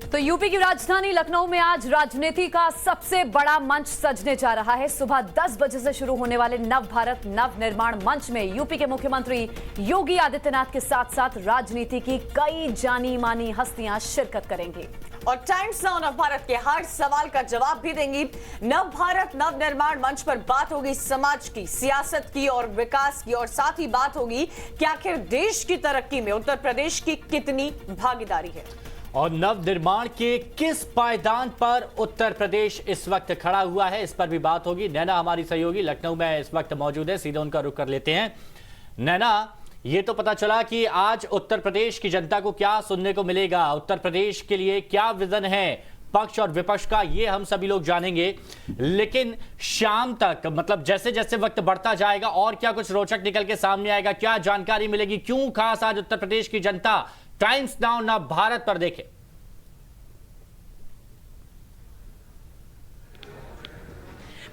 तो यूपी की राजधानी लखनऊ में आज राजनीति का सबसे बड़ा मंच सजने जा रहा है। सुबह 10 बजे से शुरू होने वाले नव भारत नव निर्माण मंच में यूपी के मुख्यमंत्री योगी आदित्यनाथ के साथ साथ राजनीति की कई जानी मानी हस्तियां शिरकत करेंगी और टाइम्स नाउ नव भारत के हर सवाल का जवाब भी देंगी। नव भारत नव निर्माण मंच पर बात होगी समाज की, सियासत की और विकास की, और साथ ही बात होगी कि आखिर देश की तरक्की में उत्तर प्रदेश की कितनी भागीदारी है और नव निर्माण के किस पायदान पर उत्तर प्रदेश इस वक्त खड़ा हुआ है, इस पर भी बात होगी। नैना हमारी सहयोगी लखनऊ में इस वक्त मौजूद है, सीधे उनका रुख कर लेते हैं। नैना, ये तो पता चला कि आज उत्तर प्रदेश की जनता को क्या सुनने को मिलेगा, उत्तर प्रदेश के लिए क्या विजन है पक्ष और विपक्ष का, ये हम सभी लोग जानेंगे। लेकिन शाम तक, मतलब जैसे जैसे वक्त बढ़ता जाएगा और क्या कुछ रोचक निकल के सामने आएगा, क्या जानकारी मिलेगी, क्यों खास आज उत्तर प्रदेश की जनता टाइम्स नाउ नव भारत पर देखे।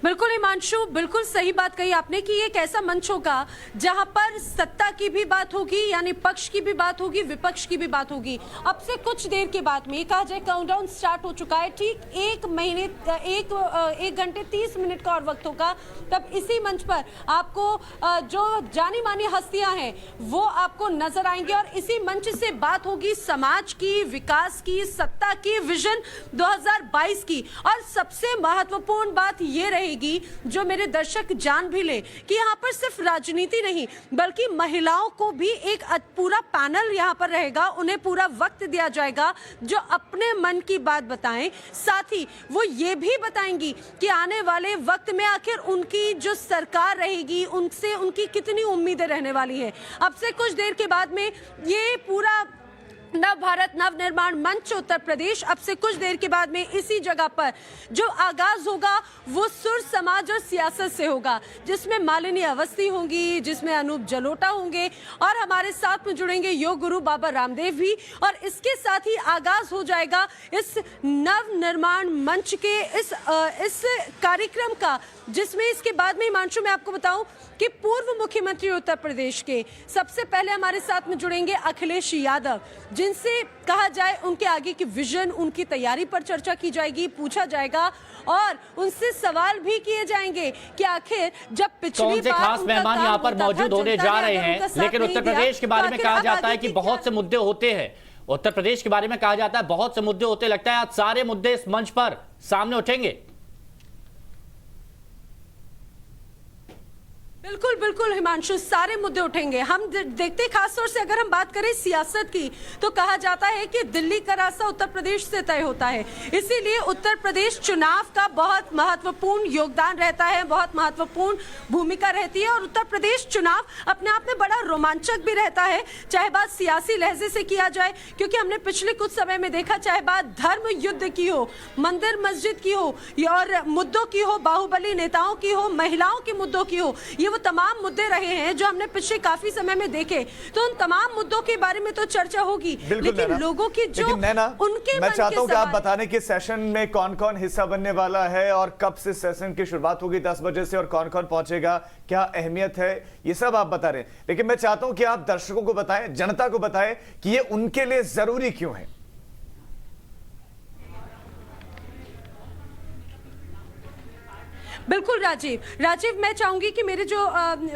बिल्कुल हिमांशु, बिल्कुल सही बात कही आपने कि ये एक ऐसा मंच होगा जहां पर सत्ता की भी बात होगी, यानी पक्ष की भी बात होगी, विपक्ष की भी बात होगी। अब से कुछ देर के बाद में कहा जाए काउंटडाउन स्टार्ट हो चुका है, ठीक एक घंटे 30 मिनट का और वक्त होगा, तब इसी मंच पर आपको जो जानी मानी हस्तियां हैं वो आपको नजर आएंगे और इसी मंच से बात होगी समाज की, विकास की, सत्ता की, विजन 2022 की। और सबसे महत्वपूर्ण बात ये रहेगी जो मेरे दर्शक जान भी ले कि यहाँ पर सिर्फ राजनीति नहीं बल्कि महिलाओं को भी एक पूरा पैनल यहाँ पर रहेगा, उन्हें पूरा वक्त दिया जाएगा जो अपने मन की बात बताएं। साथ ही वो ये भी बताएंगी कि आने वाले वक्त में आखिर उनकी जो सरकार रहेगी उनसे उनकी कितनी उम्मीदें रहने वाली है। अब से कुछ देर के बाद में ये पूरा नव भारत नव निर्माण मंच उत्तर प्रदेश अब से कुछ देर के बाद में इसी जगह पर जो आगाज होगा वो सुर समाज और सियासत से होगा, जिसमें मालिनी अवस्थी होंगी, जिसमें अनूप जलोटा होंगे और हमारे साथ में जुड़ेंगे योग गुरु बाबा रामदेव भी। और इसके साथ ही आगाज हो जाएगा इस नव निर्माण मंच के इस कार्यक्रम का, जिसमें इसके बाद में हिमांशु मैं आपको बताऊं कि पूर्व मुख्यमंत्री उत्तर प्रदेश के सबसे पहले हमारे साथ में जुड़ेंगे अखिलेश यादव, जिनसे कहा जाए उनके आगे की विजन, उनकी तैयारी पर चर्चा की जाएगी, पूछा जाएगा और उनसे सवाल भी किए जाएंगे कि आखिर जब पिछली बार खास मेहमान यहाँ पर मौजूद होने जा रहे हैं। लेकिन उत्तर प्रदेश के बारे में कहा जाता है कि बहुत से मुद्दे होते हैं, उत्तर प्रदेश के बारे में कहा जाता है बहुत से मुद्दे होते, लगता है आज सारे मुद्दे इस मंच पर सामने उठेंगे। बिल्कुल बिल्कुल हिमांशु, सारे मुद्दे उठेंगे। हम देखते खासतौर से अगर हम बात करें सियासत की तो कहा जाता है कि दिल्ली का रास्ता उत्तर प्रदेश से तय होता है, इसीलिए उत्तर प्रदेश चुनाव का बहुत महत्वपूर्ण योगदान रहता है, बहुत महत्वपूर्ण भूमिका रहती है। और उत्तर प्रदेश चुनाव अपने आप में बड़ा रोमांचक भी रहता है, चाहे बात सियासी लहजे से किया जाए, क्योंकि हमने पिछले कुछ समय में देखा, चाहे बात धर्म युद्ध की हो, मंदिर मस्जिद की हो और मुद्दों की हो, बाहुबली नेताओं की हो, महिलाओं के मुद्दों की हो, ये वो तमाम मुद्दे रहे हैं जो हमने पिछले काफी समय में देखे। तो उन तमाम मुद्दों के बारे में तो चर्चा होगी, लेकिन लोगों की जो उनके मैं चाहता हूं कि आप बताने कि सेशन में कौन कौन हिस्सा बनने वाला है और कब से सेशन की शुरुआत होगी 10 बजे से, और कौन कौन पहुंचेगा, क्या अहमियत है, ये सब आप बता रहे हैं। लेकिन मैं चाहता हूं कि आप दर्शकों को बताएं, जनता को बताएं कि ये उनके लिए जरूरी क्यों है। बिल्कुल राजीव, मैं चाहूंगी कि मेरे जो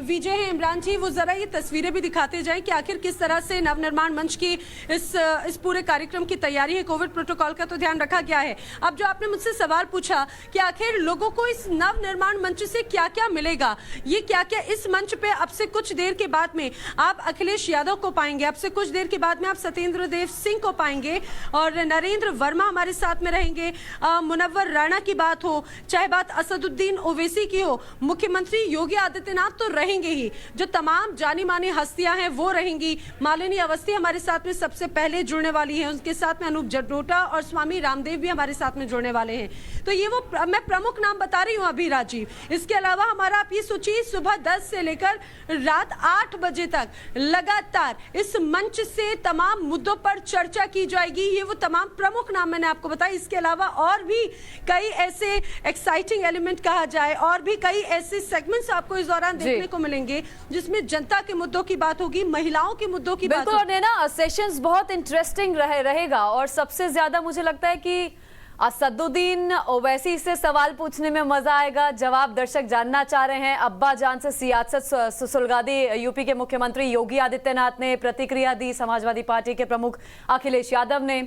विजय हैं इमरान जी, वो जरा ये तस्वीरें भी दिखाते जाएं कि आखिर किस तरह से नव निर्माण मंच की इस पूरे कार्यक्रम की तैयारी है। कोविड प्रोटोकॉल का तो ध्यान रखा गया है। अब जो आपने मुझसे सवाल पूछा कि आखिर लोगों को इस नव निर्माण मंच से क्या क्या मिलेगा, ये क्या क्या इस मंच पे अब से कुछ देर के बाद में आप अखिलेश यादव को पाएंगे, अब से कुछ देर के बाद में आप सत्येंद्र देव सिंह को पाएंगे और नरेंद्र वर्मा हमारे साथ में रहेंगे, मुनव्वर राणा की बात हो, चाहे बात असदुद्दीन ओवैसी की हो, मुख्यमंत्री योगी आदित्यनाथ तो रहेंगे ही, जो तमाम जानी मानी हस्तियां हैं वो रहेंगी। मालिनी अवस्थी हमारे साथ में सबसे पहले जुड़ने वाली है, उनके साथ में अनूप जलोटा और स्वामी रामदेव भी हमारे साथ में जुड़ने वाले हैं। तो ये वो मैं प्रमुख नाम बता रही हूँ अभी राजीव। इसके अलावा हमारा आप ये सोचिए सुबह 10 से लेकर रात 8 बजे तक लगातार इस मंच से तमाम मुद्दों पर चर्चा की जाएगी। ये वो तमाम प्रमुख नाम मैंने आपको बताया। इसके अलावा और भी कई ऐसे एक्साइटिंग एलिमेंट कहा जाए और भी कई ऐसे सेगमेंट्स आपको इस दौरान जी। देखने को मिलेंगे जिसमें जनता के मुद्दों की बात होगी, महिलाओं के मुद्दों की बात बिल्कुल। और नैना, सेशंस बहुत इंटरेस्टिंग रहेगा और सबसे ज्यादा मुझे लगता है कि असदुद्दीन ओवैसी से सवाल पूछने में मजा आएगा। जवाब दर्शक जानना चाह रहे हैं। अब्बा जान से सियासत सुलगा दी यूपी के मुख्यमंत्री योगी आदित्यनाथ ने, प्रतिक्रिया दी समाजवादी पार्टी के प्रमुख अखिलेश यादव ने।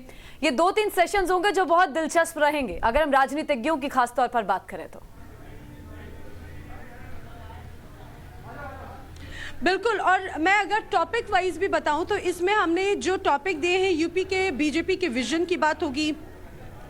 ये 2-3 सेशंस होंगे जो बहुत दिलचस्प रहेंगे अगर हम राजनीतिज्ञों की खासतौर पर बात करें तो। बिल्कुल। और मैं अगर टॉपिक वाइज भी बताऊं तो इसमें हमने जो टॉपिक दिए हैं, यूपी के बीजेपी के विजन की बात होगी।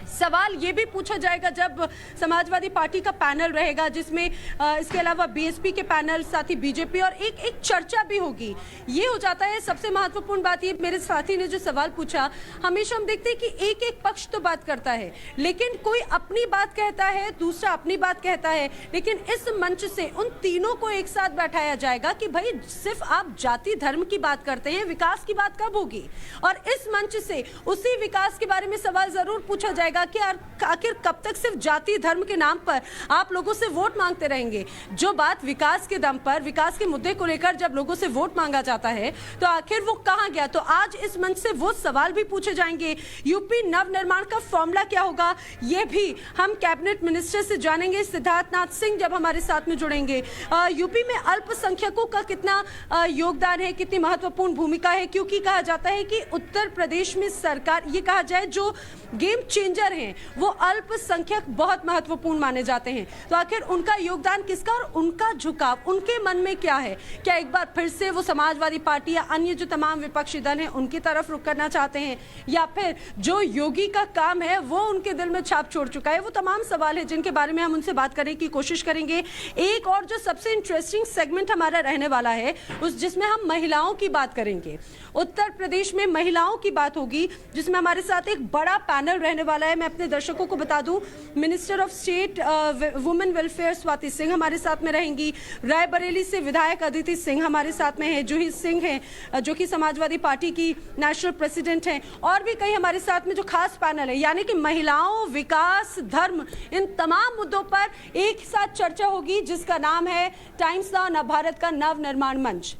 सवाल ये भी पूछा जाएगा जब समाजवादी पार्टी का पैनल रहेगा, जिसमें इसके अलावा बीएसपी के पैनल, साथ ही बीजेपी, और एक चर्चा भी होगी। ये हो जाता है सबसे महत्वपूर्ण बात। ये मेरे साथी ने जो सवाल पूछा, हमेशा हम देखते हैं कि एक पक्ष तो बात करता है, लेकिन कोई अपनी बात कहता है, दूसरा अपनी बात कहता है। लेकिन इस मंच से उन तीनों को एक साथ बैठाया जाएगा कि भाई सिर्फ आप जाति धर्म की बात करते हैं, विकास की बात कब होगी? और इस मंच से उसी विकास के बारे में सवाल जरूर पूछा जाएगा कि आखिर कब तक सिर्फ जाति धर्म के नाम पर आप लोगों से वोट मांगते रहेंगे? जो बात विकास के दम पर, विकास के मुद्दे को लेकर जब लोगों से वोट मांगा जाता है तो आखिर वो कहां गया? तो आज इस मंच से वो सवाल भी पूछे जाएंगे। यूपी नवनिर्माण का फॉर्मूला क्या होगा, ये भी हम कैबिनेट मिनिस्टर से जानेंगे, सिद्धार्थनाथ सिंह जब हमारे साथ में जुड़ेंगे। यूपी में अल्पसंख्यकों का कितना योगदान है, कितनी महत्वपूर्ण भूमिका है, क्योंकि कहा जाता है कि उत्तर प्रदेश में सरकार, ये कहा जाए जो गेम चेंजर हैं वो अल्पसंख्यक बहुत महत्वपूर्ण माने जाते हैं। तो आखिर उनका योगदान किसका और उनका झुकाव उनके मन में क्या है? क्या एक बार फिर से वो समाजवादी पार्टी या अन्य जो तमाम विपक्षी दल हैं उनकी तरफ रुख करना चाहते हैं, या फिर जो योगी का काम है वो उनके दिल में छाप छोड़ चुका है? वो तमाम सवाल है जिनके बारे में हम उनसे बात करने की कोशिश करेंगे। एक और जो सबसे इंटरेस्टिंग सेगमेंट हमारा रहने वाला है जिसमें हम महिलाओं की बात करेंगे। उत्तर प्रदेश में महिलाओं की बात होगी, जिसमें हमारे साथ एक बड़ा पैनल रहने वाला है। मैं अपने दर्शकों को बता दूं, minister of state women welfare Swati Singh हमारे साथ में रहेंगी। रायबरेली से विधायक अदिति सिंह हमारे साथ में है। जूही सिंह हैं जो कि समाजवादी पार्टी की नेशनल प्रेसिडेंट हैं। और भी कई हमारे साथ में जो खास पैनल है, यानी कि महिलाओं, विकास, धर्म, इन तमाम मुद्दों पर एक साथ चर्चा होगी, जिसका नाम है टाइम्स नाउ नव भारत का नव निर्माण मंच।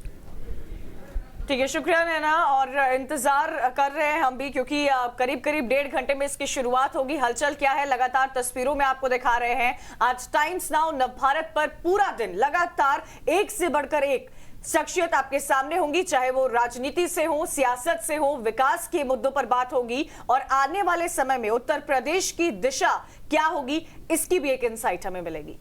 ठीक है, शुक्रिया नैना। और इंतजार कर रहे हैं हम भी, क्योंकि करीब 1.5 घंटे में इसकी शुरुआत होगी। हलचल क्या है लगातार तस्वीरों में आपको दिखा रहे हैं। आज टाइम्स नाउ नव भारत पर पूरा दिन लगातार एक से बढ़कर एक शख्सियत आपके सामने होंगी, चाहे वो राजनीति से हो, सियासत से हो, विकास के मुद्दों पर बात होगी। और आने वाले समय में उत्तर प्रदेश की दिशा क्या होगी, इसकी भी एक इंसाइट हमें मिलेगी।